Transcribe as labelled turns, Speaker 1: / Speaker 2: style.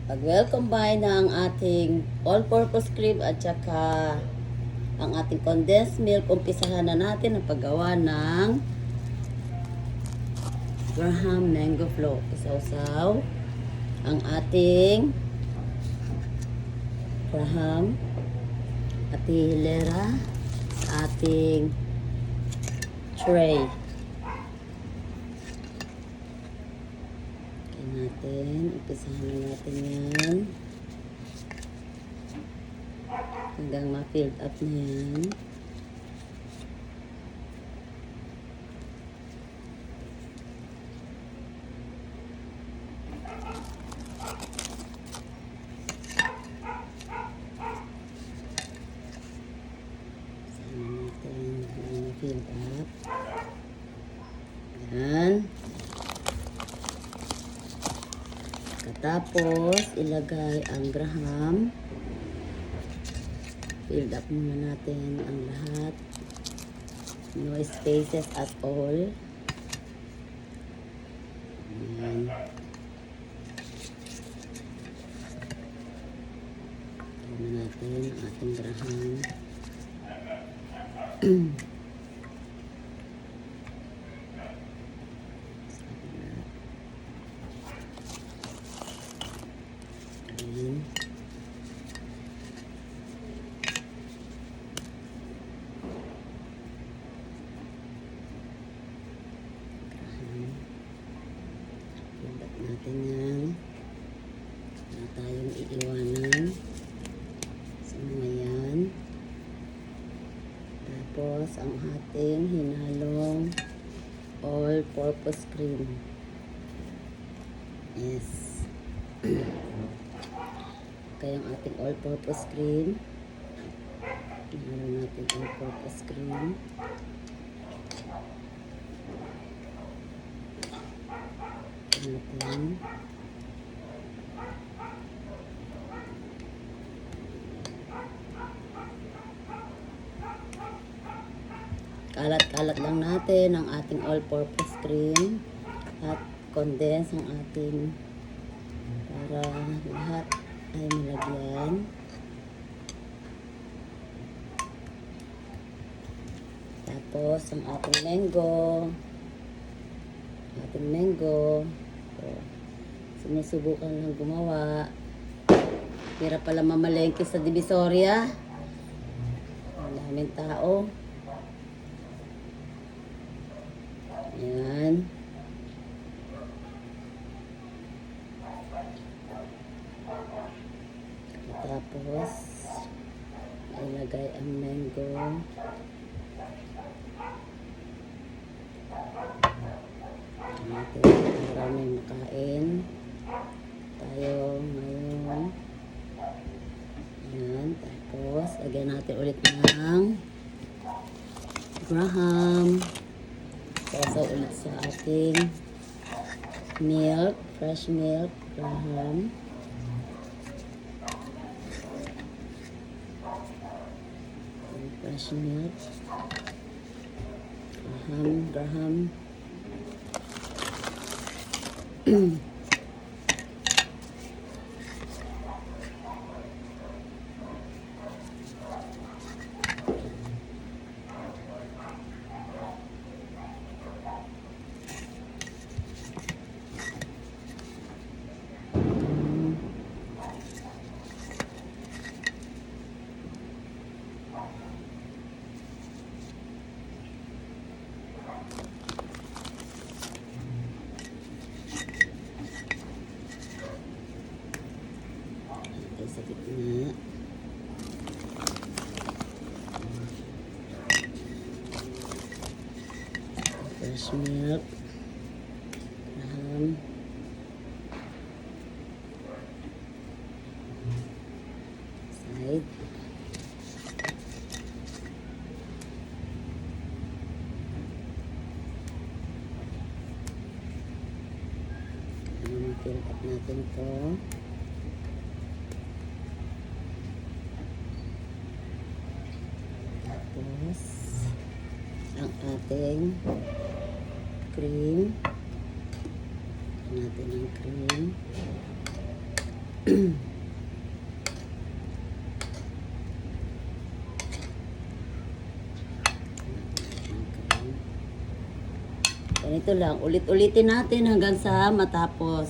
Speaker 1: Pag-well combine na ang ating all-purpose cream at saka ang ating condensed milk, umpisahan na natin ang paggawa ng Graham Mango Float. Isaw-saw ang ating Graham at hilera sa ating tray. Umpisahan na natin yan hanggang ma-filled up na yan. Filled up. Yan. Tapos, ilagay ang Graham. Filled up muna natin ang lahat. No spaces at all. Ayan. Tignan natin ang ating Graham. Natin yan. Wala tayong iiwanan sa mga yan. Tapos ang ating hinalong all-purpose cream. Yes. Kaya ang ating all-purpose cream. Hinalo natin all-purpose cream. Natin. Kalat-kalat lang natin ang ating all-purpose cream at condense ang ating para lahat ay malagyan. Tapos ang ating mango. So, sinusubukan lang gumawa. Hirap pala mamalengke sa Divisoria. Ang daming tao. Ayan. Tapos, ilagay ang mango. Natin para may makain tayo ngayon. Ayan. Tapos, lagyan natin ulit ng Graham. Sasaw ulit sa ating milk, fresh milk, Graham. Fresh milk, Graham. Sa gitna. Fresh milk. Graham. Side. Fill up natin to. Tapos, ang ating cream. Natin ang cream. Ganito lang, ulit-ulitin natin hanggang sa matapos.